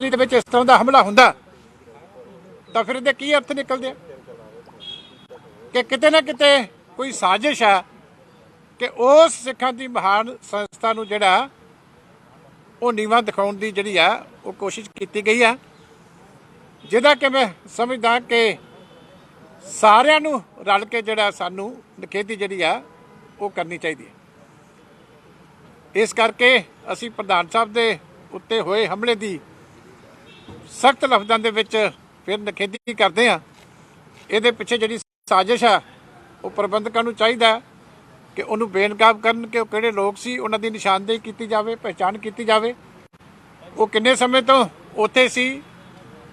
ਦੇ ਵਿੱਚ ਇਸ ਤਰ੍ਹਾਂ ਦਾ ਹਮਲਾ ਹੁੰਦਾ ਤਾਂ ਫਿਰ ਇਹਦੇ ਕੀ ਅਰਥ ਨਿਕਲਦੇ ਆ ਕਿ ਕਿਤੇ ਨਾ ਕਿਤੇ ਕੋਈ ਸਾਜ਼ਿਸ਼ ਆ ਕਿ ਉਸ ਸਿੱਖਾਂ ਦੀ ਮਹਾਨ ਸੰਸਥਾ ਨੂੰ ਜਿਹੜਾ ਉਹ ਨੀਵਾਂ ਦਿਖਾਉਣ ਦੀ ਜਿਹੜੀ ਆ ਉਹ ਕੋਸ਼ਿਸ਼ ਕੀਤੀ ਗਈ ਆ, ਜਿਹਦਾ ਕਿ ਮੈਂ ਸਮਝਦਾ ਕਿ ਸਾਰਿਆਂ ਨੂੰ ਰਲ ਕੇ ਜਿਹੜਾ ਸਾਨੂੰ ਨਿਖੇਧੀ ਜਿਹੜੀ ਆ ਉਹ ਕਰਨੀ ਚਾਹੀਦੀ ਹੈ। ਇਸ ਕਰਕੇ ਅਸੀਂ ਪ੍ਰਧਾਨ ਸਾਹਿਬ ਦੇ ਉੱਤੇ ਹੋਏ ਹਮਲੇ ਦੀ ਸਖਤ ਲਫ਼ਜ਼ਾਂ ਦੇ ਵਿੱਚ ਫਿਰ ਨਿਖੇਧੀ ਕਰਦੇ ਹਾਂ। ਇਹਦੇ ਪਿੱਛੇ ਜਿਹੜੀ ਸਾਜ਼ਿਸ਼ ਆ ਉਹ ਪ੍ਰਬੰਧਕਾਂ ਨੂੰ ਚਾਹੀਦਾ ਕਿ ਉਹਨੂੰ ਬੇਨਕਾਬ ਕਰਨ ਕਿ ਉਹ ਕਿਹੜੇ ਲੋਕ ਸੀ, ਉਹਨਾਂ ਦੀ ਨਿਸ਼ਾਨਦੇਹੀ ਕੀਤੀ ਜਾਵੇ, ਪਹਿਚਾਣ ਕੀਤੀ ਜਾਵੇ, ਉਹ ਕਿੰਨੇ ਸਮੇਂ ਤੋਂ ਉੱਥੇ ਸੀ,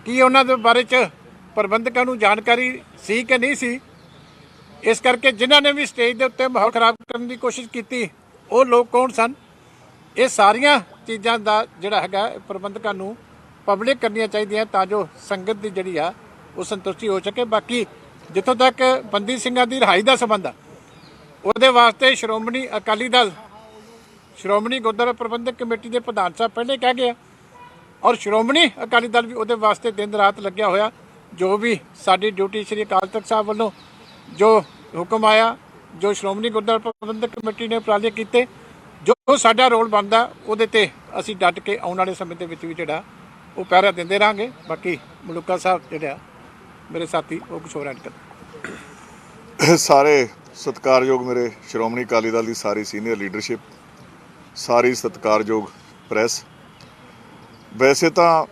ਕੀ ਉਹਨਾਂ ਦੇ ਬਾਰੇ 'ਚ ਪ੍ਰਬੰਧਕਾਂ ਨੂੰ ਜਾਣਕਾਰੀ ਸੀ ਕਿ ਨਹੀਂ ਸੀ। ਇਸ ਕਰਕੇ ਜਿਨ੍ਹਾਂ ਨੇ ਵੀ ਸਟੇਜ ਦੇ ਉੱਤੇ ਮਾਹੌਲ ਖਰਾਬ ਕਰਨ ਦੀ ਕੋਸ਼ਿਸ਼ ਕੀਤੀ ਉਹ ਲੋਕ ਕੌਣ ਸਨ। ਇਹ ਸਾਰੀਆਂ ਚੀਜ਼ਾਂ ਦਾ ਜਿਹੜਾ ਹੈਗਾ ਪ੍ਰਬੰਧਕਾਂ ਨੂੰ ਪਬਲਿਕ ਕਰਨੀਆਂ ਚਾਹੀਦੀਆਂ ਤਾਂ ਜੋ ਸੰਗਤ ਦੀ ਜਿਹੜੀ ਆ ਉਹ ਸੰਤੁਸ਼ਟੀ ਹੋ ਸਕੇ। ਬਾਕੀ ਜਿੱਥੋਂ ਤੱਕ ਬੰਦੀ ਸਿੰਘਾਂ ਦੀ ਰਿਹਾਈ ਦਾ ਸੰਬੰਧ ਆ ਉਹਦੇ ਵਾਸਤੇ ਸ਼੍ਰੋਮਣੀ ਅਕਾਲੀ ਦਲ, ਸ਼੍ਰੋਮਣੀ ਗੁਰਦੁਆਰਾ ਪ੍ਰਬੰਧਕ ਕਮੇਟੀ ਦੇ ਪ੍ਰਧਾਨ ਸਾਹਿਬ ਪਹਿਲੇ ਕਹਿ ਗਏ ਔਰ ਸ਼੍ਰੋਮਣੀ ਅਕਾਲੀ ਦਲ ਵੀ ਉਹਦੇ ਵਾਸਤੇ ਦਿਨ ਰਾਤ ਲੱਗਿਆ ਹੋਇਆ। ਜੋ ਵੀ ਸਾਡੀ ਡਿਊਟੀ ਸ਼੍ਰੀ ਅਕਾਲ ਤਖਤ ਸਾਹਿਬ ਵੱਲੋਂ ਜੋ ਹੁਕਮ ਆਇਆ, ਜੋ ਸ਼੍ਰੋਮਣੀ ਗੁਰਦੁਆਰਾ ਪ੍ਰਬੰਧਕ ਕਮੇਟੀ ਨੇ ਉਪਰਾਲੇ ਕੀਤੇ, ਜੋ ਸਾਡਾ ਰੋਲ ਬਣਦਾ ਉਹਦੇ ਤੇ ਅਸੀਂ ਡਟ ਕੇ ਆਉਣ ਵਾਲੇ ਸਮੇਂ ਦੇ ਵਿੱਚ ਵੀ ਜਿਹੜਾ ਉਹ ਪਹਿਰਾ ਦਿੰਦੇ ਰਹਾਂਗੇ। ਬਾਕੀ ਮਲੂਕਾ ਸਾਹਿਬ ਜਿਹੜਾ ਮੇਰੇ ਸਾਥੀ ਉਹ ਕੁਛ ਹੋਰ ਐਡ ਕਰ। ਸਾਰੇ ਸਤਿਕਾਰਯੋਗ ਮੇਰੇ ਸ਼੍ਰੋਮਣੀ ਅਕਾਲੀ ਦਲ ਦੀ ਸਾਰੀ ਸੀਨੀਅਰ ਲੀਡਰਸ਼ਿਪ, ਸਾਰੀ ਸਤਿਕਾਰਯੋਗ ਪ੍ਰੈਸ, ਵੈਸੇ ਤਾਂ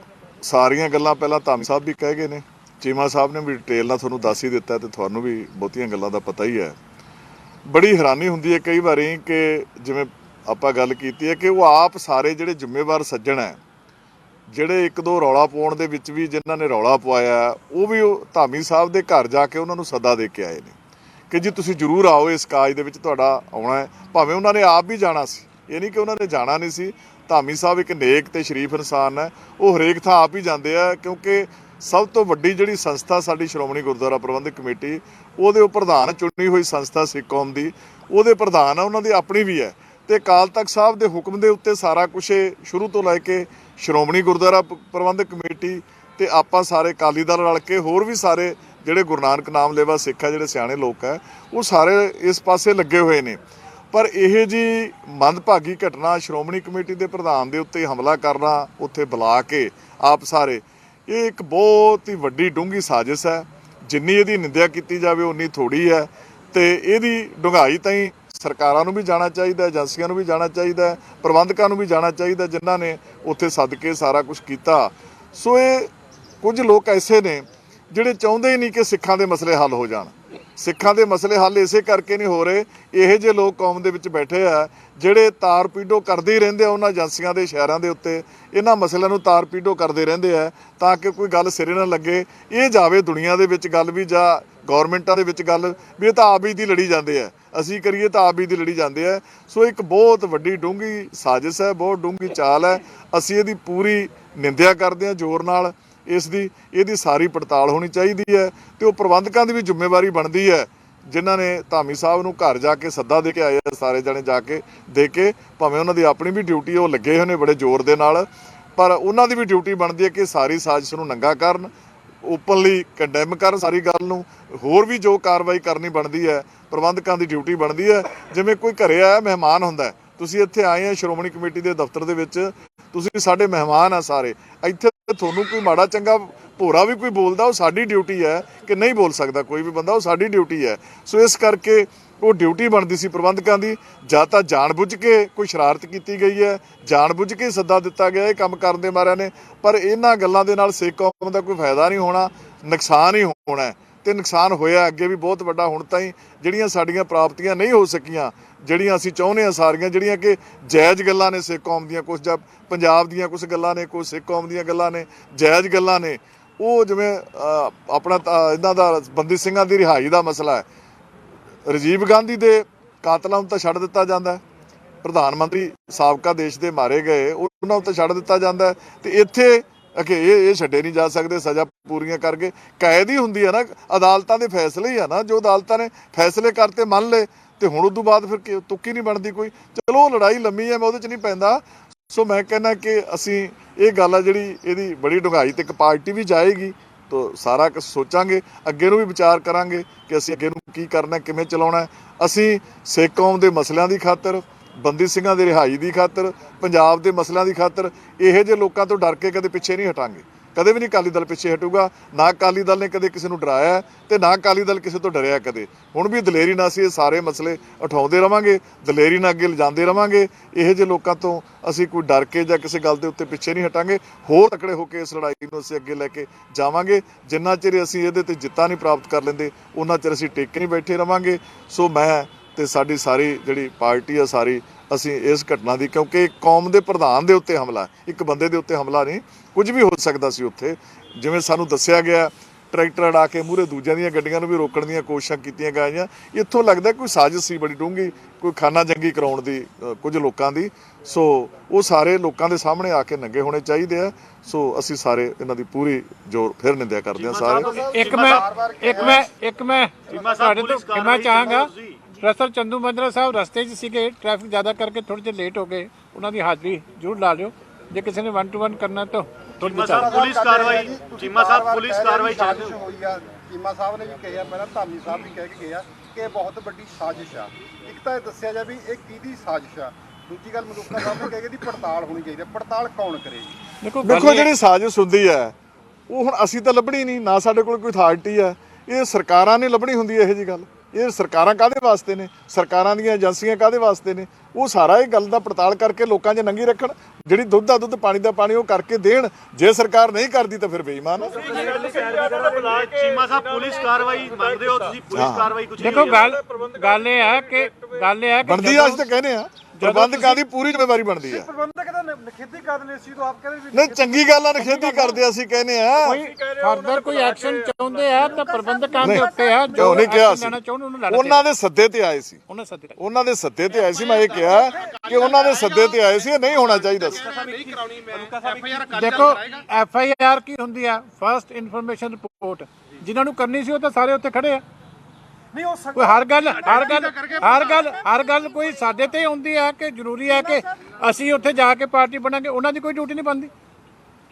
ਸਾਰੀਆਂ ਗੱਲਾਂ ਪਹਿਲਾਂ ਧਾਮੀ ਸਾਹਿਬ ਵੀ ਕਹਿ ਗਏ ਨੇ, ਚੀਮਾ ਸਾਹਿਬ ਨੇ ਵੀ ਡਿਟੇਲ ਨਾਲ ਤੁਹਾਨੂੰ ਦੱਸ ਹੀ ਦਿੱਤਾ ਤੇ ਤੁਹਾਨੂੰ ਵੀ ਬਹੁਤੀਆਂ ਗੱਲਾਂ ਦਾ ਪਤਾ ਹੀ ਹੈ। ਬੜੀ ਹੈਰਾਨੀ ਹੁੰਦੀ ਹੈ ਕਈ ਵਾਰੀ ਕਿ ਜਿਵੇਂ ਆਪਾਂ ਗੱਲ ਕੀਤੀ ਹੈ ਕਿ ਉਹ ਆਪ ਸਾਰੇ ਜਿਹੜੇ ਜ਼ਿੰਮੇਵਾਰ ਸੱਜਣ ਹੈ, ਜਿਹੜੇ ਇੱਕ ਦੋ ਰੌਲਾ ਪਾਉਣ ਦੇ ਵਿੱਚ ਵੀ ਜਿਨ੍ਹਾਂ ਨੇ ਰੌਲਾ ਪਵਾਇਆ ਉਹ ਵੀ ਉਹ ਧਾਮੀ ਸਾਹਿਬ ਦੇ ਘਰ ਜਾ ਕੇ ਉਹਨਾਂ ਨੂੰ ਸੱਦਾ ਦੇ ਕੇ ਆਏ ਨੇ ਕਿ ਜੀ ਤੁਸੀਂ ਜ਼ਰੂਰ ਆਓ, ਇਸ ਕਾਜ ਦੇ ਵਿੱਚ ਤੁਹਾਡਾ ਆਉਣਾ ਹੈ। ਭਾਵੇਂ ਉਹਨਾਂ ਨੇ ਆਪ ਵੀ ਜਾਣਾ ਸੀ, ਇਹ ਨਹੀਂ ਕਿ ਉਹਨਾਂ ਨੇ ਜਾਣਾ ਨਹੀਂ ਸੀ। ਧਾਮੀ ਸਾਹਿਬ ਇੱਕ ਨੇਕ ਤੇ ਸ਼ਰੀਫ ਇਨਸਾਨ ਹੈ, ਉਹ ਹਰੇਕ ਥਾਂ ਆਪ ਹੀ ਜਾਂਦੇ ਆ ਕਿਉਂਕਿ ਸਭ ਤੋਂ ਵੱਡੀ ਜਿਹੜੀ ਸੰਸਥਾ ਸਾਡੀ ਸ਼੍ਰੋਮਣੀ ਗੁਰਦੁਆਰਾ ਪ੍ਰਬੰਧਕ ਕਮੇਟੀ, ਉਹਦੇ ਉਹ ਪ੍ਰਧਾਨ ਚੁਣੀ ਹੋਈ ਸੰਸਥਾ ਸਿੱਖ ਕੌਮ ਦੀ, ਉਹਦੇ ਪ੍ਰਧਾਨ ਆ, ਉਹਨਾਂ ਦੀ ਆਪਣੀ ਵੀ ਹੈ ਤੇ ਅਕਾਲ ਤਖਤ ਸਾਹਿਬ ਦੇ ਹੁਕਮ ਦੇ ਉੱਤੇ ਸਾਰਾ ਕੁਛ ਸ਼ੁਰੂ ਤੋਂ ਲੈ ਕੇ ਸ਼੍ਰੋਮਣੀ ਗੁਰਦੁਆਰਾ ਪ੍ਰਬੰਧਕ ਕਮੇਟੀ ਤੇ ਆਪਾਂ ਸਾਰੇ ਅਕਾਲੀ ਦਲ ਰਲ ਕੇ ਹੋਰ ਵੀ ਸਾਰੇ ਜਿਹੜੇ ਗੁਰੂ ਨਾਨਕ ਨਾਮ ਲੇਵਾ ਸਿੱਖ ਹੈ, ਜਿਹੜੇ ਸਿਆਣੇ ਲੋਕ ਹੈ, ਉਹ ਸਾਰੇ ਇਸ ਪਾਸੇ ਲੱਗੇ ਹੋਏ ਨੇ। ਪਰ ਇਹ ਜੀ ਮੰਦਭਾਗੀ ਘਟਨਾ ਸ਼੍ਰੋਮਣੀ ਕਮੇਟੀ ਦੇ ਪ੍ਰਧਾਨ ਦੇ ਉੱਤੇ ਹਮਲਾ ਕਰਨਾ, ਉੱਥੇ ਬੁਲਾ ਕੇ ਆਪ ਸਾਰੇ, ਇਹ ਇੱਕ ਬਹੁਤ ਹੀ ਵੱਡੀ ਡੂੰਘੀ ਸਾਜ਼ਿਸ਼ ਹੈ। ਜਿੰਨੀ ਇਹਦੀ ਨਿੰਦਿਆ ਕੀਤੀ ਜਾਵੇ ਉਨੀ ਥੋੜ੍ਹੀ ਹੈ ਤੇ ਇਹਦੀ ਡੂੰਘਾਈ ਤਾਈਂ ਸਰਕਾਰਾਂ ਨੂੰ ਵੀ ਜਾਣਾ ਚਾਹੀਦਾ, ਏਜੰਸੀਆਂ ਨੂੰ ਵੀ ਜਾਣਾ ਚਾਹੀਦਾ, ਪ੍ਰਬੰਧਕਾਂ ਨੂੰ ਵੀ ਜਾਣਾ ਚਾਹੀਦਾ ਜਿਨ੍ਹਾਂ ਨੇ ਉੱਥੇ ਸੱਦ ਕੇ ਸਾਰਾ ਕੁਝ ਕੀਤਾ। ਸੋ ਇਹ ਕੁਝ ਲੋਕ ਐਸੇ ਨੇ ਜਿਹੜੇ ਚਾਹੁੰਦੇ ਹੀ ਨਹੀਂ ਕਿ ਸਿੱਖਾਂ ਦੇ ਮਸਲੇ ਹੱਲ ਹੋ ਜਾਣ। ਸਿੱਖਾਂ ਦੇ ਮਸਲੇ ਹੱਲ ਇਸੇ ਕਰਕੇ ਨਹੀਂ ਹੋ ਰਹੇ, ਇਹੋ ਜਿਹੇ ਲੋਕ ਕੌਮ ਦੇ ਵਿੱਚ ਬੈਠੇ ਆ ਜਿਹੜੇ ਤਾਰ ਪੀਡੋ ਕਰਦੇ ਹੀ ਰਹਿੰਦੇ ਆ ਉਹਨਾਂ ਏਜੰਸੀਆਂ ਦੇ ਸ਼ਹਿਰਾਂ ਦੇ ਉੱਤੇ, ਇਹਨਾਂ ਮਸਲਿਆਂ ਨੂੰ ਤਾਰ ਪੀਡੋ ਕਰਦੇ ਰਹਿੰਦੇ ਆ ਤਾਂ ਕਿ ਕੋਈ ਗੱਲ ਸਿਰੇ ਨਾ ਲੱਗੇ। ਇਹ ਜਾਵੇ ਦੁਨੀਆ ਦੇ ਵਿੱਚ ਗੱਲ ਵੀ ਜਾਂ ਗੌਰਮੈਂਟਾਂ ਦੇ ਵਿੱਚ ਗੱਲ ਵੀ ਇਹ ਤਾਂ ਆਪ ਹੀ ਦੀ ਲੜੀ ਜਾਂਦੇ ਆ, ਅਸੀਂ ਕਰੀਏ ਤਾਂ ਆਪ ਹੀ ਦੀ ਲੜੀ ਜਾਂਦੇ ਆ। ਸੋ ਇੱਕ ਬਹੁਤ ਵੱਡੀ ਡੂੰਘੀ ਸਾਜ਼ਿਸ਼ ਹੈ, ਬਹੁਤ ਡੂੰਘੀ ਚਾਲ ਹੈ। ਅਸੀਂ ਇਹਦੀ ਪੂਰੀ ਨਿੰਦਿਆ ਕਰਦੇ ਹਾਂ ਜ਼ੋਰ ਨਾਲ। ਇਹਦੀ ਸਾਰੀ ਪੜਤਾਲ ਹੋਣੀ ਚਾਹੀਦੀ ਹੈ ਤੇ ਉਹ ਪ੍ਰਬੰਧਕਾਂ ਦੀ ਵੀ ਜ਼ਿੰਮੇਵਾਰੀ ਬਣਦੀ ਹੈ ਜਿਨ੍ਹਾਂ ਨੇ ਧਾਮੀ ਸਾਹਿਬ ਨੂੰ ਘਰ ਜਾ ਕੇ ਸੱਦਾ ਦੇ ਕੇ ਆਏ ਆ, ਸਾਰੇ ਜਣੇ ਜਾ ਕੇ ਦੇ ਕੇ, ਭਾਵੇਂ ਉਹਨਾਂ ਦੀ ਆਪਣੀ ਵੀ ਡਿਊਟੀ ਉਹ ਲੱਗੇ ਹੋਏ ਨੇ ਬੜੇ ਜ਼ੋਰ ਦੇ ਨਾਲ, ਪਰ ਉਹਨਾਂ ਦੀ ਵੀ ਡਿਊਟੀ ਬਣਦੀ ਹੈ ਕਿ ਸਾਰੀ ਸਾਜ਼ਿਸ਼ ਨੂੰ ਨੰਗਾ ਕਰਨ, ਓਪਨਲੀ ਕੰਡੈਮ ਕਰਨ ਸਾਰੀ ਗੱਲ ਨੂੰ। ਹੋਰ ਵੀ ਜੋ ਕਾਰਵਾਈ ਕਰਨੀ ਬਣਦੀ ਹੈ ਪ੍ਰਬੰਧਕਾਂ ਦੀ ਡਿਊਟੀ ਬਣਦੀ ਹੈ। ਜਿਵੇਂ ਕੋਈ ਘਰੇ ਆਇਆ ਮਹਿਮਾਨ ਹੁੰਦਾ, ਤੁਸੀਂ ਇੱਥੇ ਆਏ ਆ ਸ਼੍ਰੋਮਣੀ ਕਮੇਟੀ ਦੇ ਦਫ਼ਤਰ ਦੇ ਵਿੱਚ, ਤੁਸੀਂ ਸਾਡੇ ਮਹਿਮਾਨ ਆ ਸਾਰੇ, ਇੱਥੇ ਤੁਹਾਨੂੰ ਕੋਈ ਮਾੜਾ ਚੰਗਾ ਭੋਰਾ ਵੀ ਕੋਈ ਬੋਲਦਾ ਉਹ ਸਾਡੀ ਡਿਊਟੀ ਹੈ ਕਿ ਨਹੀਂ ਬੋਲ ਸਕਦਾ ਕੋਈ ਵੀ ਬੰਦਾ, ਉਹ ਸਾਡੀ ਡਿਊਟੀ ਹੈ। ਸੋ ਇਸ ਕਰਕੇ ਉਹ ਡਿਊਟੀ ਬਣਦੀ ਸੀ ਪ੍ਰਬੰਧਕਾਂ ਦੀ। ਜਾਂ ਤਾਂ ਜਾਣਬੁੱਝ ਕੇ ਕੋਈ ਸ਼ਰਾਰਤ ਕੀਤੀ ਗਈ ਹੈ, ਜਾਣਬੁੱਝ ਕੇ ਸੱਦਾ ਦਿੱਤਾ ਗਿਆ ਇਹ ਕੰਮ ਕਰਨ ਦੇ ਮਾਰਿਆਂ ਨੇ, ਪਰ ਇਹਨਾਂ ਗੱਲਾਂ ਦੇ ਨਾਲ ਸਿੱਖ ਕੌਮ ਦਾ ਕੋਈ ਫਾਇਦਾ ਨਹੀਂ ਹੋਣਾ, ਨੁਕਸਾਨ ਹੀ ਹੋਣਾ ਤੇ ਨੁਕਸਾਨ ਹੋਇਆ ਅੱਗੇ ਵੀ ਬਹੁਤ ਵੱਡਾ। ਹੁਣ ਤਾਈਂ ਜਿਹੜੀਆਂ ਸਾਡੀਆਂ ਪ੍ਰਾਪਤੀਆਂ ਨਹੀਂ ਹੋ ਸਕੀਆਂ, ਜਿਹੜੀਆਂ ਅਸੀਂ ਚਾਹੁੰਦੇ ਹਾਂ ਸਾਰੀਆਂ, ਜਿਹੜੀਆਂ ਕਿ ਜਾਇਜ਼ ਗੱਲਾਂ ਨੇ ਸਿੱਖ ਕੌਮ ਦੀਆਂ, ਕੁਝ ਜਾਂ ਪੰਜਾਬ ਦੀਆਂ ਕੁਝ ਗੱਲਾਂ ਨੇ, ਕੁਝ ਸਿੱਖ ਕੌਮ ਦੀਆਂ ਗੱਲਾਂ ਨੇ, ਜਾਇਜ਼ ਗੱਲਾਂ ਨੇ, ਉਹ ਜਿਵੇਂ ਆਪਣਾ ਇਹਨਾਂ ਦਾ ਬੰਦੀ ਸਿੰਘਾਂ ਦੀ ਰਿਹਾਈ ਦਾ ਮਸਲਾ ਹੈ, ਰਾਜੀਵ ਗਾਂਧੀ ਦੇ ਕਾਤਲਾਂ ਨੂੰ ਤਾਂ ਛੱਡ ਦਿੱਤਾ ਜਾਂਦਾ, ਪ੍ਰਧਾਨ ਮੰਤਰੀ ਸਾਬਕਾ ਦੇਸ਼ ਦੇ ਮਾਰੇ ਗਏ ਉਹਨਾਂ ਨੂੰ ਤਾਂ ਛੱਡ ਦਿੱਤਾ ਜਾਂਦਾ, ਤੇ ਇੱਥੇ ਕਿ ਇਹ ਛੱਡੇ ਨਹੀਂ ਜਾ ਸਕਦੇ ਸਜ਼ਾ ਪੂਰੀਆਂ ਕਰਕੇ। ਕੈਦ ਹੀ ਹੁੰਦੀ ਹੈ ਨਾ, ਅਦਾਲਤਾਂ ਦੇ ਫੈਸਲੇ ਹੀ ਆ ਨਾ, ਜੋ ਅਦਾਲਤਾਂ ਨੇ ਫੈਸਲੇ ਕਰਤੇ ਮੰਨ ਲਏ ਤੇ ਹੁਣ ਉਦੋਂ ਬਾਅਦ ਫਿਰ ਤੁੱਕੀ ਨਹੀਂ ਬਣਦੀ ਕੋਈ। ਚਲੋ ਲੜਾਈ ਲੰਮੀ ਹੈ, ਮੈਂ ਉਹਦੇ 'ਚ ਨਹੀਂ ਪੈਂਦਾ, ਸੋ ਮੈਂ ਕਹਿੰਦਾ ਕਿ ਅਸੀਂ ਇਹ ਗੱਲ ਆ ਜਿਹੜੀ ਇਹਦੀ ਬੜੀ ਡੂੰਘਾਈ ਤੇ ਇੱਕ ਪਾਰਟੀ ਵੀ ਜਾਏਗੀ ਤਾਂ ਸਾਰਾ ਕੁਝ ਸੋਚਾਂਗੇ, ਅੱਗੇ ਨੂੰ ਵੀ ਵਿਚਾਰ ਕਰਾਂਗੇ ਕਿ ਅਸੀਂ ਅੱਗੇ ਨੂੰ ਕੀ ਕਰਨਾ, ਕਿਵੇਂ ਚਲਾਉਣਾ। ਅਸੀਂ ਸਿੱਖ ਕੌਮ ਦੇ ਮਸਲਿਆਂ ਦੀ ਖਾਤਰ, ਬੰਦੀ ਸਿੰਘਾਂ ਦੇ ਰਿਹਾਈ ਦੀ ਖਾਤਰ, ਪੰਜਾਬ ਦੇ ਮਸਲਿਆਂ ਦੀ ਖਾਤਰ ਇਹੋ ਜਿਹੇ ਲੋਕਾਂ ਤੋਂ ਡਰ ਕੇ ਕਦੇ ਪਿੱਛੇ ਨਹੀਂ ਹਟਾਂਗੇ। ਕਦੇ ਵੀ ਨਹੀਂ ਅਕਾਲੀ ਦਲ ਪਿੱਛੇ ਹਟੂਗਾ। ਨਾ ਅਕਾਲੀ ਦਲ ਨੇ ਕਦੇ ਕਿਸੇ ਨੂੰ ਡਰਾਇਆ ਤੇ ਨਾ ਅਕਾਲੀ ਦਲ ਕਿਸੇ ਤੋਂ ਡਰਿਆ ਕਦੇ। ਹੁਣ ਵੀ ਦਲੇਰੀ ਨਾਲ ਅਸੀਂ ਇਹ ਸਾਰੇ ਮਸਲੇ ਉਠਾਉਂਦੇ ਰਵਾਂਗੇ, ਦਲੇਰੀ ਨਾਲ ਅੱਗੇ ਲਿਜਾਂਦੇ ਰਵਾਂਗੇ। ਇਹੋ ਜਿਹੇ ਲੋਕਾਂ ਤੋਂ ਅਸੀਂ ਕੋਈ ਡਰ ਕੇ ਜਾਂ ਕਿਸੇ ਗੱਲ ਦੇ ਉੱਤੇ ਪਿੱਛੇ ਨਹੀਂ ਹਟਾਂਗੇ। ਹੋਰ ਤਕੜੇ ਹੋ ਕੇ ਇਸ ਲੜਾਈ ਨੂੰ ਅਸੀਂ ਅੱਗੇ ਲੈ ਕੇ ਜਾਵਾਂਗੇ। ਜਿੰਨਾ ਚਿਰ ਅਸੀਂ ਇਹਦੇ ਤੇ ਜਿੱਤਾਂ ਨਹੀਂ ਪ੍ਰਾਪਤ ਕਰ ਲੈਂਦੇ ਉਹਨਾਂ ਚਿਰ ਅਸੀਂ ਟਿਕ ਨਹੀਂ ਬੈਠੇ ਰਵਾਂਗੇ। ਸੋ ਮੈਂ ਤੇ ਸਾਡੀ ਸਾਰੀ ਜਿਹੜੀ ਪਾਰਟੀ ਆ ਸਾਰੀ, ਅਸੀਂ ਇਸ ਘਟਨਾ ਦੀ, ਕਿਉਂਕਿ ਕੌਮ ਦੇ ਪ੍ਰਧਾਨ ਦੇ ਉੱਤੇ ਹਮਲਾ, ਇੱਕ ਬੰਦੇ ਦੇ ਉੱਤੇ ਹਮਲਾ ਨਹੀਂ, ਕੁਝ ਵੀ ਹੋ ਸਕਦਾ ਸੀ ਉੱਥੇ। ਜਿਵੇਂ ਸਾਨੂੰ ਦੱਸਿਆ ਗਿਆ ਟਰੈਕਟਰ ਅੜਾ ਕੇ ਮੂਹਰੇ ਦੂਜਿਆਂ ਦੀਆਂ ਗੱਡੀਆਂ ਨੂੰ ਵੀ ਰੋਕਣ ਦੀਆਂ ਕੋਸ਼ਿਸ਼ਾਂ ਕੀਤੀਆਂ ਗਈਆਂ। ਇੱਥੋਂ ਲੱਗਦਾ ਕੋਈ ਸਾਜ਼ਿਸ਼ ਸੀ ਬੜੀ ਡੂੰਘੀ, ਕੋਈ ਖਾਨਾ ਜੰਗੀ ਕਰਾਉਣ ਦੀ ਕੁਝ ਲੋਕਾਂ ਦੀ। ਸੋ ਉਹ ਸਾਰੇ ਲੋਕਾਂ ਦੇ ਸਾਹਮਣੇ ਆ ਕੇ ਨੰਗੇ ਹੋਣੇ ਚਾਹੀਦੇ ਆ। ਸੋ ਅਸੀਂ ਸਾਰੇ ਇਹਨਾਂ ਦੀ ਪੂਰੀ ਜ਼ੋਰ ਫਿਰ ਨਿੰਦਿਆ ਕਰਦੇ ਹਾਂ ਸਾਰੇ। ਇੱਕ ਮੈਂ ਤੁਹਾਡੇ ਤੋਂ ਕਹਿਣਾ ਚਾਹਾਂਗਾ, ਪ੍ਰੋਫੈਸਰ ਚੰਦੂ ਮਾਜਰਾ ਸਾਹਿਬ ਰਸਤੇ 'ਚ ਸੀਗੇ, ਟ੍ਰੈਫਿਕ ਜ਼ਿਆਦਾ ਕਰਕੇ ਥੋੜ੍ਹੇ ਜਿਹੇ ਲੇਟ ਹੋ ਗਏ। ਉਹਨਾਂ ਦੀ ਹਾਜ਼ਰੀ ਜ਼ਰੂਰ ਲਾ ਲਿਓ। ਜੇ ਕਿਸੇ ਨੇ 1 to 1 ਕਰਨਾ ਤਾਂ ਚੀਮਾ ਸਾਹਿਬ ਪੁਲਿਸ ਕਾਰਵਾਈ, ਚੀਮਾ ਸਾਹਿਬ ਪੁਲਿਸ ਕਾਰਵਾਈ ਸਾਜ਼ਿਸ਼ ਹੋਈ ਆ। ਚੀਮਾ ਸਾਹਿਬ ਨੇ ਵੀ ਕਿਹਾ, ਪਹਿਲਾਂ ਧਾਮੀ ਸਾਹਿਬ ਵੀ ਕਹਿ ਕੇ ਗਏ ਆ ਕਿ ਇਹ ਬਹੁਤ ਵੱਡੀ ਸਾਜ਼ਿਸ਼ ਆ। ਇੱਕ ਤਾਂ ਇਹ ਦੱਸਿਆ ਜਾ ਵੀ ਇਹ ਕਿਹਦੀ ਸਾਜ਼ਿਸ਼ ਆ। ਦੂਜੀ ਗੱਲ ਮਲੂਕਾ ਸਾਹਿਬ ਨੇ ਕਿਹਾ ਕਿ ਇਹਦੀ ਪੜਤਾਲ ਹੋਣੀ ਚਾਹੀਦੀ ਹੈ। ਪੜਤਾਲ ਕੌਣ ਕਰੇਗੀ? ਦੇਖੋ ਜਿਹੜੀ ਸਾਜ਼ਿਸ਼ ਹੁੰਦੀ ਹੈ ਉਹ ਹੁਣ ਅਸੀਂ ਤਾਂ ਲੱਭਣੀ ਨਹੀਂ, ਨਾ ਸਾਡੇ ਕੋਲ ਕੋਈ ਅਥਾਰਟੀ ਹੈ। ਇਹ ਸਰਕਾਰਾਂ ਨੇ ਲੱਭਣੀ ਹੁੰਦੀ ਹੈ ਇਹੋ ਜਿਹੀ ਗੱਲ। ਇਹ ਸਰਕਾਰਾਂ ਕਾਹਦੇ ਵਾਸਤੇ ਨੇ, ਸਰਕਾਰਾਂ ਦੀਆਂ ਏਜੰਸੀਆਂ ਕਾਹਦੇ ਵਾਸਤੇ ਨੇ? ਉਹ ਸਾਰਾ ਇਹ ਗੱਲ ਦਾ ਪੜਤਾਲ ਕਰਕੇ ਲੋਕਾਂ 'ਚ ਨੰਗੀ ਰੱਖਣ। ਜਿਹੜੀ ਦੁੱਧ ਦਾ ਦੁੱਧ, ਪਾਣੀ ਦਾ ਪਾਣੀ ਉਹ ਕਰਕੇ ਦੇਣ। ਜੇ ਸਰਕਾਰ ਨਹੀਂ ਕਰਦੀ ਤਾਂ ਫਿਰ ਬੇਈਮਾਨ ਹੈ। ਚੀਮਾ ਸਾਹਿਬ ਪੁਲਿਸ ਕਾਰਵਾਈ ਮੰਗਦੇ ਹੋ ਤੁਸੀਂ? ਪੁਲਿਸ ਕਾਰਵਾਈ ਕੁਝ ਦੇਖੋ ਗੱਲ ਇਹ ਹੈ ਕਿ ਬਣਦੀ ਅੱਜ ਤਾਂ ਕਹਿੰਦੇ ਆ ਪ੍ਰਬੰਧਕਾਂ ਦੀ ਪੂਰੀ ਜ਼ਿੰਮੇਵਾਰੀ ਬਣਦੀ ਹੈ। ਪ੍ਰਬੰਧਕ ਦਾ ਨਖੇਦੀ ਕਰਦੇ ਸੀ ਤਾਂ ਆਪ ਕਹਿੰਦੇ ਨਹੀਂ, ਚੰਗੀ ਗੱਲ ਆ, ਨਖੇਦੀ ਕਰਦੇ ਅਸੀਂ ਕਹਿੰਦੇ ਆ। ਕੋਈ ਫਰਦਰ ਕੋਈ ਐਕਸ਼ਨ ਚਾਹੁੰਦੇ ਆ ਤਾਂ ਪ੍ਰਬੰਧਕਾਂ ਦੇ ਉੱਤੇ ਆ। ਜੋ ਨਹੀਂ ਕਿਹਾ ਸੀ, ਲੈਣਾ ਚਾਹੁੰਦੇ ਉਹਨੂੰ ਲੜਦੇ ਉਹਨਾਂ ਦੇ ਸੱਦੇ ਤੇ ਆਏ ਸੀ। ਉਹਨਾਂ ਦੇ ਸੱਦੇ ਤੇ ਆਏ ਸੀ। ਮੈਂ ਇਹ ਕਿਹਾ ਕਿ ਉਹਨਾਂ ਦੇ ਸੱਦੇ ਤੇ ਆਏ ਸੀ, ਇਹ ਨਹੀਂ ਹੋਣਾ ਚਾਹੀਦਾ ਸੀ। ਦੇਖੋ FIR ਕੀ ਹੁੰਦੀ ਆ? First information report. ਜਿਨ੍ਹਾਂ ਨੂੰ ਕਰਨੀ ਸੀ ਉਹ ਤਾਂ ਸਾਰੇ ਉੱਥੇ ਖੜੇ ਆ। ਨਹੀਂ ਹੋ ਕੋਈ ਹਰ ਗੱਲ ਕੋਈ ਸਾਡੇ ਤੇ ਹੁੰਦੀ ਹੈ ਕਿ ਜ਼ਰੂਰੀ ਹੈ ਕਿ ਅਸੀਂ ਉੱਥੇ ਜਾ ਕੇ ਪਾਰਟੀ ਬਣਾਂਗੇ। ਉਹਨਾਂ ਦੀ ਕੋਈ ਡਿਊਟੀ ਨਹੀਂ ਬਣਦੀ।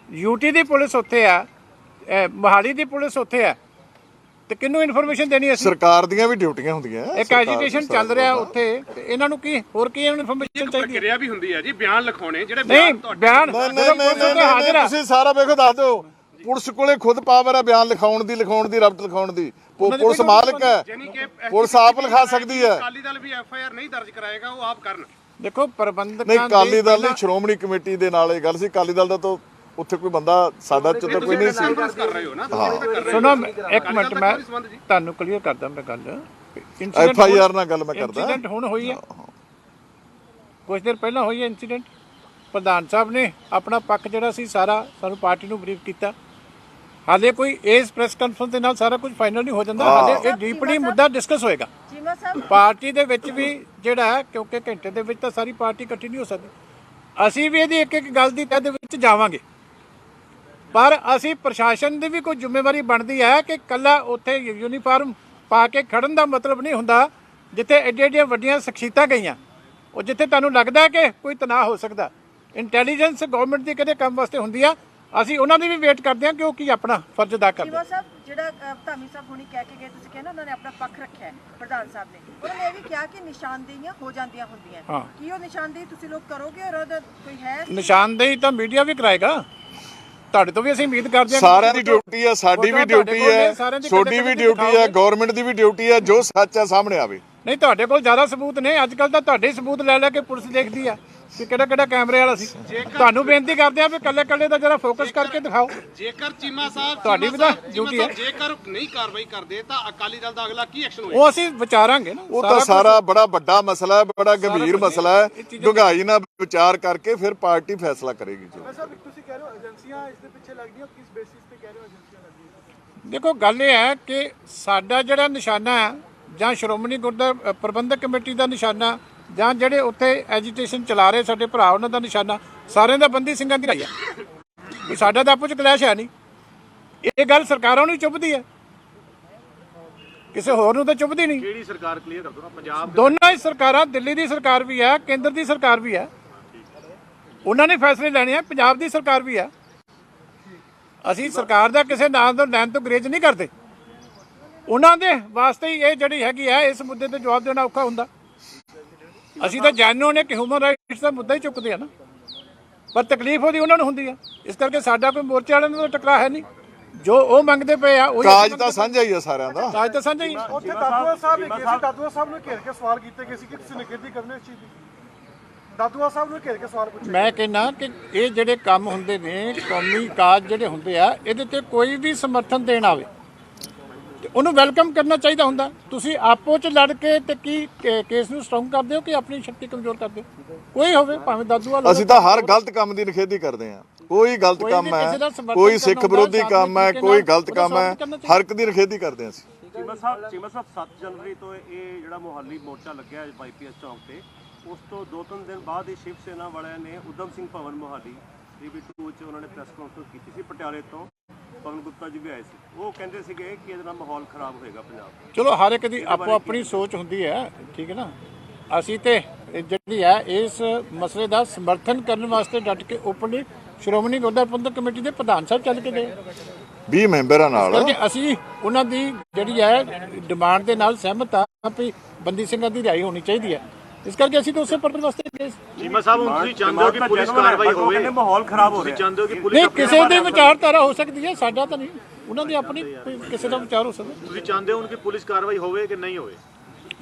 UT ਦੀ ਪੁਲਿਸ ਉੱਥੇ ਆ, ਮੋਹਾਲੀ ਦੀ ਪੁਲਿਸ ਉੱਥੇ ਆ, ਤੇ ਕਿਹਨੂੰ ਇਨਫੋਰਮੇਸ਼ਨ ਦੇਣੀ? ਅਸੀਂ ਸਰਕਾਰ ਦੀਆਂ ਵੀ ਡਿਊਟੀਆਂ ਹੁੰਦੀਆਂ। ਇੱਕ ਐਜੀਟੇਸ਼ਨ ਚੱਲ ਰਿਹਾ ਉੱਥੇ, ਤੇ ਇਹਨਾਂ ਨੂੰ ਕੀ ਹੋਰ ਕੀ ਇਨਫੋਰਮੇਸ਼ਨ ਚਾਹੀਦੀ? ਪ੍ਰਕਿਰਿਆ ਵੀ ਹੁੰਦੀ ਹੈ ਜੀ, ਬਿਆਨ ਲਿਖਾਉਣੇ ਜਿਹੜੇ ਨਹੀਂ ਬਿਆਨ ਤੁਸੀਂ ਸਾਰਾ ਵੇਖੋ, ਦੱਸ ਦਿਓ। ਪੁਲਿਸ ਕੋਲੇ ਖੁਦ ਪਾਵਰ ਹੈ ਬਿਆਨ ਲਿਖਾਉਣ ਦੀ, ਰਪਟ ਲਿਖਾਉਣ ਦੀ। ਪੁਲਿਸ ਮਾਲਕ ਹੈ, ਪੁਲਿਸ ਆਪ ਲਿਖਾ ਸਕਦੀ ਹੈ। ਅਕਾਲੀ ਦਲ ਵੀ FIR ਨਹੀਂ ਦਰਜ ਕਰਾਏਗਾ, ਉਹ ਆਪ ਕਰਨ। ਦੇਖੋ ਪ੍ਰਬੰਧਕਾਂ ਨਹੀਂ, ਅਕਾਲੀ ਦਲ ਨਹੀਂ, ਸ਼੍ਰੋਮਣੀ ਕਮੇਟੀ ਦੇ ਨਾਲ ਇਹ ਗੱਲ ਸੀ। ਅਕਾਲੀ ਦਲ ਦਾ ਤਾਂ ਉੱਥੇ ਕੋਈ ਬੰਦਾ ਸਾਡਾ ਚ ਤਾਂ ਕੋਈ ਨਹੀਂ ਸੀ। ਕਰ ਰਹੇ ਹੋ ਨਾ? ਸੁਣੋ ਇੱਕ ਮਿੰਟ, ਮੈਂ ਤੁਹਾਨੂੰ ਕਲੀਅਰ ਕਰਦਾ ਮੈਂ ਗੱਲ। FIR ਨਾਲ ਗੱਲ ਮੈਂ ਕਰਦਾ। ਇੰਸੀਡੈਂਟ ਹੁਣ ਹੋਈ ਹੈ, ਕੁਝ ਦੇਰ ਪਹਿਲਾਂ ਹੋਈ ਹੈ ਇੰਸੀਡੈਂਟ। ਪ੍ਰਧਾਨ ਸਾਹਿਬ ਨੇ ਆਪਣਾ ਪੱਖ ਜਿਹੜਾ ਸੀ ਸਾਰਾ ਸਾਨੂੰ ਪਾਰਟੀ ਨੂੰ ਬਰੀਫ ਕੀਤਾ। ਹਾਲੇ ਕੋਈ ਇਸ ਪ੍ਰੈਸ ਕਾਨਫਰੰਸ ਦੇ ਨਾਲ ਸਾਰਾ ਕੁਝ ਫਾਈਨਲ ਨਹੀਂ ਹੋ ਜਾਂਦਾ। ਹਾਲੇ ਇਹ ਡੀਪਲੀ ਮੁੱਦਾ ਡਿਸਕਸ ਹੋਏਗਾ ਪਾਰਟੀ ਦੇ ਵਿੱਚ ਵੀ ਜਿਹੜਾ ਹੈ, ਕਿਉਂਕਿ ਘੰਟੇ ਦੇ ਵਿੱਚ ਤਾਂ ਸਾਰੀ ਪਾਰਟੀ ਇਕੱਠੀ ਨਹੀਂ ਹੋ ਸਕਦੀ। ਅਸੀਂ ਵੀ ਇਹਦੀ ਇੱਕ ਇੱਕ ਗੱਲ ਦੀ ਤਹਿ ਦੇ ਵਿੱਚ ਜਾਵਾਂਗੇ, ਪਰ ਅਸੀਂ ਪ੍ਰਸ਼ਾਸਨ ਦੀ ਵੀ ਕੋਈ ਜ਼ਿੰਮੇਵਾਰੀ ਬਣਦੀ ਹੈ ਕਿ ਕੱਲਾ ਉੱਥੇ ਯੂਨੀਫਾਰਮ ਪਾ ਕੇ ਖੜਨ ਦਾ ਮਤਲਬ ਨਹੀਂ ਹੁੰਦਾ। ਜਿੱਥੇ ਐਡੀਆਂ ਵੱਡੀਆਂ ਸ਼ਖਸੀਅਤਾਂ ਗਈਆਂ, ਉਹ ਜਿੱਥੇ ਤੁਹਾਨੂੰ ਲੱਗਦਾ ਹੈ ਕਿ ਕੋਈ ਤਣਾਅ ਹੋ ਸਕਦਾ, ਇੰਟੈਲੀਜੈਂਸ ਗਵਰਨਮੈਂਟ ਦੀ ਕਿਹੜੇ ਕੰਮ ਵਾਸਤੇ ਹੁੰਦੀ ਆ, ਅਸੀਂ ਉਹਨਾਂ ਦੀ ਵੀ ਵੇਟ ਕਰਦੇ ਹਾਂ ਕਿ ਉਹ ਕੀ ਆਪਣਾ ਫਰਜ਼ ਅਦਾ ਕਰਦੇ। ਸਾਹਿਬ ਜਿਹੜਾ ਧਾਮੀ ਸਾਹਿਬ ਹੁਣੀ ਕਹਿ ਕੇ ਗਏ, ਤੁਸੀਂ ਕਹਿੰਦੇ ਉਹਨਾਂ ਨੇ ਆਪਣਾ ਪੱਖ ਰੱਖਿਆ ਪ੍ਰਧਾਨ ਸਾਹਿਬ ਨੇ, ਉਹਨਾਂ ਨੇ ਇਹ ਵੀ ਕਿਹਾ ਕਿ ਨਿਸ਼ਾਨਦੇਹੀਆਂ ਹੋ ਜਾਂਦੀਆਂ ਹੁੰਦੀਆਂ। ਕੀ ਉਹ ਨਿਸ਼ਾਨਦੇਹੀ ਤੁਸੀਂ ਲੋਕ ਕਰੋਗੇ ਔਰ ਉਹਦਾ ਕੋਈ ਹੈ? ਨਿਸ਼ਾਨਦੇਹੀ ਤਾਂ ਮੀਡੀਆ ਵੀ ਕਰਾਏਗਾ, ਤੁਹਾਡੇ ਤੋਂ ਵੀ ਅਸੀਂ ਉਮੀਦ ਕਰਦੇ ਹਾਂ। ਸਾਰਿਆਂ ਦੀ ਡਿਊਟੀ ਹੈ, ਸਾਡੀ ਵੀ ਡਿਊਟੀ ਹੈ, ਤੁਹਾਡੀ ਵੀ ਡਿਊਟੀ ਹੈ, ਗਵਰਨਮੈਂਟ ਦੀ ਵੀ ਡਿਊਟੀ ਹੈ, ਜੋ ਸੱਚ ਹੈ ਸਾਹਮਣੇ ਆਵੇ। ਨਹੀਂ, ਤੁਹਾਡੇ ਕੋਲ ਜ਼ਿਆਦਾ ਸਬੂਤ ਨੇ। ਅੱਜ ਕੱਲ ਤਾਂ ਤੁਹਾਡੇ ਸਬੂਤ ਲੈ ਲੈ ਕੇ ਪੁਲਿਸ ਦੇਖਦੀ ਆ ਕਿ ਕਿਹੜਾ ਕੈਮਰੇ ਵਾਲਾ ਸੀ। ਤੁਹਾਨੂੰ ਬੇਨਤੀ ਕਰਦੇ ਆ ਵੀ ਕੱਲੇ ਦਾ ਜਰਾ ਫੋਕਸ ਕਰਕੇ ਦਿਖਾਓ। ਜੇਕਰ ਚੀਮਾ ਸਾਹਿਬ ਤੁਹਾਡੀ ਵੀ ਤਾਂ ਡਿਊਟੀ ਹੈ। ਜੇਕਰ ਨਹੀਂ ਕਾਰਵਾਈ ਕਰਦੇ ਤਾਂ ਅਕਾਲੀ ਦਲ ਦਾ ਅਗਲਾ ਕੀ ਐਕਸ਼ਨ ਹੋਏਗਾ? ਉਹ ਅਸੀਂ ਵਿਚਾਰਾਂਗੇ ਨਾ। ਉਹ ਤਾਂ ਸਾਰਾ ਬੜਾ ਵੱਡਾ ਮਸਲਾ ਹੈ, ਬੜਾ ਗੰਭੀਰ ਮਸਲਾ ਹੈ। ਡੂੰਘਾਈ ਨਾਲ ਵਿਚਾਰ ਕਰਕੇ ਫਿਰ ਪਾਰਟੀ ਫੈਸਲਾ ਕਰੇਗੀ। ਜੀ ਤੁਸੀਂ ਕਹਿ ਰਹੇ ਹੋ ਏਜੰਸੀਆਂ ਇਸ ਦੇ ਪਿੱਛੇ ਲੱਗਦੀਆਂ, ਕਿਸ ਬੇਸਿਸ ਤੇ ਕਹਿ ਰਹੇ ਹੋ ਏਜੰਸੀਆਂ ਲੱਗਦੀਆਂ? ਦੇਖੋ ਗੱਲ ਇਹ ਹੈ ਕਿ ਸਾਡਾ ਜਿਹੜਾ ਨਿਸ਼ਾਨਾ ਹੈ, ਜਾਂ ਸ਼੍ਰੋਮਣੀ ਗੁਰਦੁਆਰਾ ਪ੍ਰਬੰਧਕ ਕਮੇਟੀ ਦਾ ਨਿਸ਼ਾਨਾ, ਜਾਂ ਜਿਹੜੇ ਉੱਥੇ ਐਜੀਟੇਸ਼ਨ ਚਲਾ ਰਹੇ ਸਾਡੇ ਭਰਾ ਉਹਨਾਂ ਦਾ ਨਿਸ਼ਾਨਾ, ਸਾਰਿਆਂ ਦਾ ਬੰਦੀ ਸਿੰਘਾਂ ਦੀ ਰਾਈ ਹੈ। ਸਾਡਾ ਤਾਂ ਆਪੋ ਚ ਕਲੈਸ਼ ਹੈ ਨਹੀਂ। ਇਹ ਗੱਲ ਸਰਕਾਰਾਂ ਨੂੰ ਹੀ ਚੁੱਭਦੀ ਹੈ, ਕਿਸੇ ਹੋਰ ਨੂੰ ਤਾਂ ਚੁੱਭਦੀ ਨਹੀਂ। ਕਿਹੜੀ ਸਰਕਾਰ ਕਲੀਅਰ ਕਰ ਦੋ ਨਾ? ਪੰਜਾਬ ਦੋਨਾਂ ਹੀ ਸਰਕਾਰਾਂ, ਦਿੱਲੀ ਦੀ ਸਰਕਾਰ ਵੀ ਹੈ, ਕੇਂਦਰ ਦੀ ਸਰਕਾਰ ਵੀ ਹੈ। ਉਹਨਾਂ ਨੇ ਫੈਸਲੇ ਲੈਣੇ ਆ। ਪੰਜਾਬ ਦੀ ਸਰਕਾਰ ਵੀ ਆ, ਅਸੀਂ ਸਰਕਾਰ ਦਾ ਕਿਸੇ ਨਾਂ ਤੋਂ ਲੈਣ ਤੋਂ ਗਰੇਜ ਨਹੀਂ ਕਰਦੇ। ਉਹਨਾਂ ਦੇ ਵਾਸਤੇ ਹੀ ਇਹ ਜਿਹੜੀ ਹੈਗੀ ਆ, ਇਸ ਮੁੱਦੇ ਤੇ ਜਵਾਬ ਦੇਣਾ ਔਖਾ ਹੁੰਦਾ। ਅਸੀਂ ਤਾਂ ਜਾਣੋ ਨੇ ਕਿ ਹਿਊਮਨ ਰਾਈਟਸ ਦਾ ਮੁੱਦਾ ਹੀ ਚੁੱਕਦੇ ਆ ਨਾ, ਪਰ ਤਕਲੀਫ ਉਹਦੀ ਉਹਨਾਂ ਨੂੰ ਹੁੰਦੀ ਆ। ਇਸ ਕਰਕੇ ਸਾਡਾ ਕੋਈ ਮੋਰਚੇ ਵਾਲਿਆਂ ਨਾਲ ਟਕਰਾਅ ਹੈ ਨਹੀਂ। ਜੋ ਉਹ ਮੰਗਦੇ ਪਏ ਆ ਉਹ ਕਾਜ ਤਾਂ ਸਾਂਝਾ ਹੀ ਆ ਸਾਰਿਆਂ ਦਾ। ਕਾਜ ਤਾਂ ਸਾਂਝਾ ਹੀ ਆ। ਉੱਥੇ ਦਾਦੂਆ ਸਾਹਿਬ ਨੇ ਕਿਹਾ ਸੀ, ਦਾਦੂਆ ਸਾਹਿਬ ਨੂੰ ਘੇਰ ਕੇ ਸਵਾਲ ਕੀਤੇ ਗਏ ਸੀ ਕਿ ਤੁਸੀਂ ਨਿਖੇਧੀ ਕਰਨੀ ਇਸ ਚੀਜ਼ ਦੀ। ਦਾਦੂਆ ਸਾਹਿਬ ਨੂੰ ਘੇਰ ਕੇ ਸਵਾਲ ਪੁੱਛੇ। ਮੈਂ ਕਹਿੰਦਾ ਕਿ ਇਹ ਜਿਹੜੇ ਕੰਮ ਹੁੰਦੇ ਨੇ, ਕੌਮੀ ਕਾਜ ਜਿਹੜੇ ਹੁੰਦੇ ਆ, ਇਹਦੇ ਤੇ ਕੋਈ ਵੀ ਸਮਰਥਨ ਦੇਣ ਆਵੇ ਤੇ ਉਹਨੂੰ ਵੈਲਕਮ ਕਰਨਾ ਚਾਹੀਦਾ ਹੁੰਦਾ। ਤੁਸੀਂ ਆਪੋ ਚ ਲੜ ਕੇ ਤੇ ਕੀ ਕੇਸ ਨੂੰ ਸਟਰੋਂਗ ਕਰਦੇ ਹੋ ਕਿ ਆਪਣੀ ਸ਼ਕਤੀ ਕਮਜ਼ੋਰ ਕਰਦੇ ਹੋ? ਕੋਈ ਹੋਵੇ, ਭਾਵੇਂ ਦਾਦੂਆ ਅਸੀਂ ਤਾਂ ਹਰ ਗਲਤ ਕੰਮ ਦੀ ਨਿਖੇਧੀ ਕਰਦੇ ਹਾਂ। ਕੋਈ ਗਲਤ ਕੰਮ ਹੈ, ਕੋਈ ਸਿੱਖ ਵਿਰੋਧੀ ਕੰਮ ਹੈ, ਕੋਈ ਗਲਤ ਕੰਮ ਹੈ, ਹਰ ਇੱਕ ਦੀ ਨਿਖੇਧੀ ਕਰਦੇ ਹਾਂ ਅਸੀਂ। ਚੀਮਾ ਸਾਹਿਬ 7 ਜਨਵਰੀ ਤੋਂ ਇਹ ਜਿਹੜਾ ਮੋਹਾਲੀ ਮੋਰਚਾ ਲੱਗਿਆ ਵਾਈਪੀਐਸ ਚੌਂਕ ਤੇ, ਉਸ ਤੋਂ 2-3 ਦਿਨ ਬਾਅਦ ਹੀ ਸ਼ਿਵ ਸੈਨਾ ਵਾਲਿਆਂ ਨੇ ਉਦਮ ਸਿੰਘ ਭਵਨ ਮੋਹਾਲੀ DB2 ਚ ਉਹਨਾਂ ਨੇ ਪ੍ਰੈਸ ਕਾਨਫਰੰਸ ਕੀਤੀ ਸੀ। ਪਟਿਆਲੇ ਤੋਂ ਪਵਨ ਗੁਪਤਾ ਜੀ ਵੀ ਆਏ ਸੀ। ਉਹ ਕਹਿੰਦੇ ਸੀਗੇ ਕਿ ਇਹਦੇ ਨਾਲ ਮਾਹੌਲ ਖਰਾਬ ਹੋਏਗਾ ਪੰਜਾਬ। ਚਲੋ ਹਰ ਇੱਕ ਦੀ ਆਪੋ ਆਪਣੀ ਸੋਚ ਹੁੰਦੀ ਹੈ, ਠੀਕ ਹੈ ਨਾ। ਅਸੀਂ ਤੇ ਜਿਹੜੀ ਹੈ ਇਸ ਮਸਲੇ ਦਾ ਸਮਰਥਨ ਕਰਨ ਵਾਸਤੇ ਡਟ ਕੇ ਓਪਨਲੀ ਸ਼੍ਰੋਮਣੀ ਗੁਰਦੁਆਰਾ ਪ੍ਰਬੰਧਕ ਕਮੇਟੀ ਦੇ ਪ੍ਰਧਾਨ ਸਾਹਿਬ ਚੱਲ ਕੇ ਗਏ। 20 ਮੈਂਬਰਾਂ ਨਾਲ ਕਰਕੇ ਅਸੀਂ ਉਹਨਾਂ ਦੀ ਜਿਹੜੀ ਹੈ ਡਿਮਾਂਡ ਦੇ ਨਾਲ ਸਹਿਮਤ ਆ ਵੀ ਬੰਦੀ ਸਿੰਘਾਂ ਦੀ ਰਿਹਾਈ ਹੋਣੀ ਚਾਹੀਦੀ ਹੈ। ਇਸ ਕਰਕੇ ਅਸੀਂ ਤਾਂ ਉਸੇ ਪਰਪਸ ਵਾਸਤੇ ਗਏ। ਚੀਮਾ ਸਾਹਿਬ ਹੁਣ ਤੁਸੀਂ ਚਾਹੁੰਦੇ ਹੋ ਕਿ ਪੁਲਿਸ ਕਾਰਵਾਈ ਹੋਵੇ? ਕਹਿੰਦੇ ਮਾਹੌਲ ਖਰਾਬ ਹੋ ਰਿਹਾ। ਤੁਸੀਂ ਚਾਹੁੰਦੇ ਹੋ ਕਿ ਪੁਲਿਸ ਨਹੀਂ, ਕਿਸੇ ਦੀ ਵਿਚਾਰਧਾਰਾ ਹੋ ਸਕਦੀ ਹੈ, ਸਾਡਾ ਤਾਂ ਨਹੀਂ। ਉਹਨਾਂ ਦੀ ਆਪਣੀ ਕਿਸੇ ਦਾ ਵਿਚਾਰ ਹੋ ਸਕਦਾ। ਤੁਸੀਂ ਚਾਹੁੰਦੇ ਹੋ ਕਿ ਪੁਲਿਸ ਕਾਰਵਾਈ ਹੋਵੇ ਕਿ ਨਹੀਂ ਹੋਵੇ?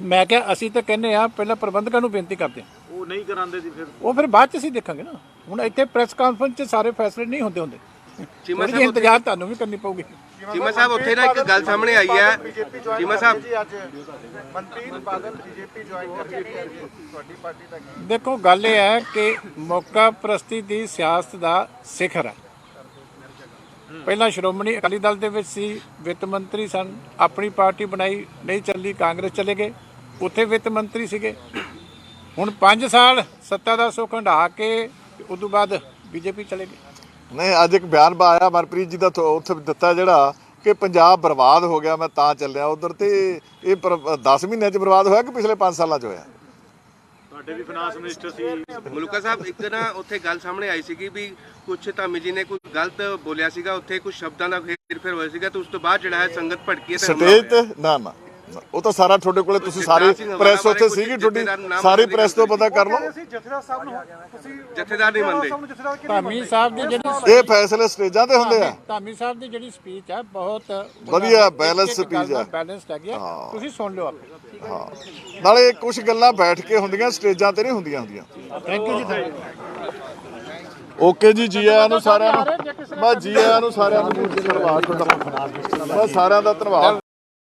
ਮੈਂ ਕਿਹਾ ਅਸੀਂ ਤਾਂ ਕਹਿੰਦੇ ਆ, ਪਹਿਲਾਂ ਪ੍ਰਬੰਧਕਾਂ ਨੂੰ ਬੇਨਤੀ ਕਰਦੇ ਹਾਂ। ਉਹ ਨਹੀਂ ਕਰਾਉਂਦੇ ਸੀ ਫਿਰ? ਉਹ ਫਿਰ ਬਾਅਦ ਚ ਅਸੀਂ ਦੇਖਾਂਗੇ ਨਾ। ਹੁਣ ਇੱਥੇ ਪ੍ਰੈਸ ਕਾਨਫਰੰਸ 'ਚ ਸਾਰੇ ਫੈਸਲੇ ਨਹੀਂ ਹੁੰਦੇ। ਚੀਮਾ ਸਾਹਿਬ ਇੰਤਜ਼ਾਰ ਤੁਹਾਨੂੰ ਵੀ ਕਰਨੀ ਪਊਗੀ। ਚੀਮਾ ਸਾਹਿਬ ਉੱਥੇ ਨਾ ਇੱਕ ਗੱਲ ਸਾਹਮਣੇ ਆਈ ਹੈ। ਚੀਮਾ ਸਾਹਿਬ ਅੱਜ ਮਨਪ੍ਰੀਤ ਬਾਦਲ ਬੀਜੇਪੀ ਜੁਆਇਨ ਕਰਕੇ ਤੁਹਾਡੀ ਪਾਰਟੀ ਦਾ ਕੀ? ਦੇਖੋ, ਗੱਲ ਇਹ ਹੈ ਕਿ ਮੌਕਾ ਪ੍ਰਸਤੀ ਦੀ ਸਿਆਸਤ ਦਾ ਸਿਖਰ ਹੈ। ਪਹਿਲਾਂ ਸ਼੍ਰੋਮਣੀ ਅਕਾਲੀ ਦਲ ਦੇ ਵਿੱਚ ਸੀ, ਵਿੱਤ ਮੰਤਰੀ ਸਨ, ਆਪਣੀ ਪਾਰਟੀ ਬਣਾਈ, ਨਹੀਂ ਚੱਲੀ, ਕਾਂਗਰਸ ਚਲੇ ਗਏ, ਉੱਥੇ ਵਿੱਤ ਮੰਤਰੀ ਸੀਗੇ। ਹੁਣ 5 ਸਾਲ ਸੱਤਾ ਦਾ ਸੁੱਖ ਹੰਢਾ ਕੇ ਉਸ ਤੋਂ ਬਾਅਦ ਬੀਜੇਪੀ ਚਲੇ ਗਏ। ਨਹੀਂ, ਅੱਜ ਇੱਕ ਬਿਆਨ ਆਇਆ ਮਨਪ੍ਰੀਤ ਜੀ ਦਾ ਉੱਥੇ ਦਿੱਤਾ ਜਿਹੜਾ ਕਿ ਪੰਜਾਬ ਬਰਬਾਦ ਹੋ ਗਿਆ, ਮੈਂ ਤਾਂ ਚੱਲਿਆ ਉਧਰ। ਤੇ ਇਹ 10 ਮਹੀਨਿਆਂ 'ਚ ਬਰਬਾਦ ਹੋਇਆ ਕਿ ਪਿਛਲੇ 5 ਸਾਲਾਂ 'ਚ ਹੋਇਆ? ਤੁਹਾਡੇ ਵੀ ਫਾਈਨਾਂਸ ਮਿਨਿਸਟਰ ਸੀ ਮਲੂਕਾ ਸਾਹਿਬ। ਇੱਕ ਨਾ ਉੱਥੇ ਗੱਲ ਸਾਹਮਣੇ ਆਈ ਸੀਗੀ ਵੀ ਕੁਛ ਧਾਮੀ ਜੀ ਨੇ ਕੁਝ ਗਲਤ ਬੋਲਿਆ ਸੀਗਾ, ਉੱਥੇ ਕੁਝ ਸ਼ਬਦਾਂ ਦਾ ਹੇਰ-ਫੇਰ ਹੋਇਆ ਸੀਗਾ, ਤੇ ਉਸ ਤੋਂ ਬਾਅਦ ਜਿਹੜਾ ਹੈ ਸੰਗਤ ਭੜਕੀ ਹੈ। ਸਟੇਜ ਤੇ ਨਾ ਉਹ ਤਾਂ ਸਾਰਾ ਤੁਹਾਡੇ ਕੋਲੇ, ਤੁਸੀਂ ਸਾਰੀ ਪ੍ਰੈਸ ਉੱਥੇ ਸੀਗੀ, ਤੁਹਾਡੀ ਸਾਰੀ ਪ੍ਰੈਸ ਤੋਂ ਪਤਾ ਕਰ ਲਓ। ਜਥੇਦਾਰ ਸਾਹਿਬ ਨੂੰ ਤੁਸੀਂ ਜਥੇਦਾਰ ਨਹੀਂ ਮੰਨਦੇ। ਧਾਮੀ ਸਾਹਿਬ ਦੀ ਜਿਹੜੀ ਇਹ ਫੈਸਲੇ ਸਟੇਜਾਂ ਤੇ ਹੁੰਦੇ ਆ। ਧਾਮੀ ਸਾਹਿਬ ਦੀ ਜਿਹੜੀ ਸਪੀਚ ਹੈ ਬਹੁਤ ਵਧੀਆ ਬੈਲੈਂਸ ਸਪੀਚ ਹੈ। ਬੈਲੈਂਸਡ ਹੈਗੀ ਆ, ਤੁਸੀਂ ਸੁਣ ਲਿਓ ਆਪੇ। ਹਾਂ, ਨਾਲੇ ਕੁਝ ਗੱਲਾਂ ਬੈਠ ਕੇ ਹੁੰਦੀਆਂ, ਸਟੇਜਾਂ ਤੇ ਨਹੀਂ ਹੁੰਦੀਆਂ। ਥੈਂਕ ਯੂ ਜੀ। ਓਕੇ ਜੀ, ਜੀ ਆਇਆਂ ਨੂੰ ਸਾਰਿਆਂ ਨੂੰ। ਬਸ ਜੀ ਆਇਆਂ ਨੂੰ ਸਾਰਿਆਂ ਨੂੰ। ਬਸ ਸਾਰਿਆਂ ਦਾ ਧੰਨਵਾਦ।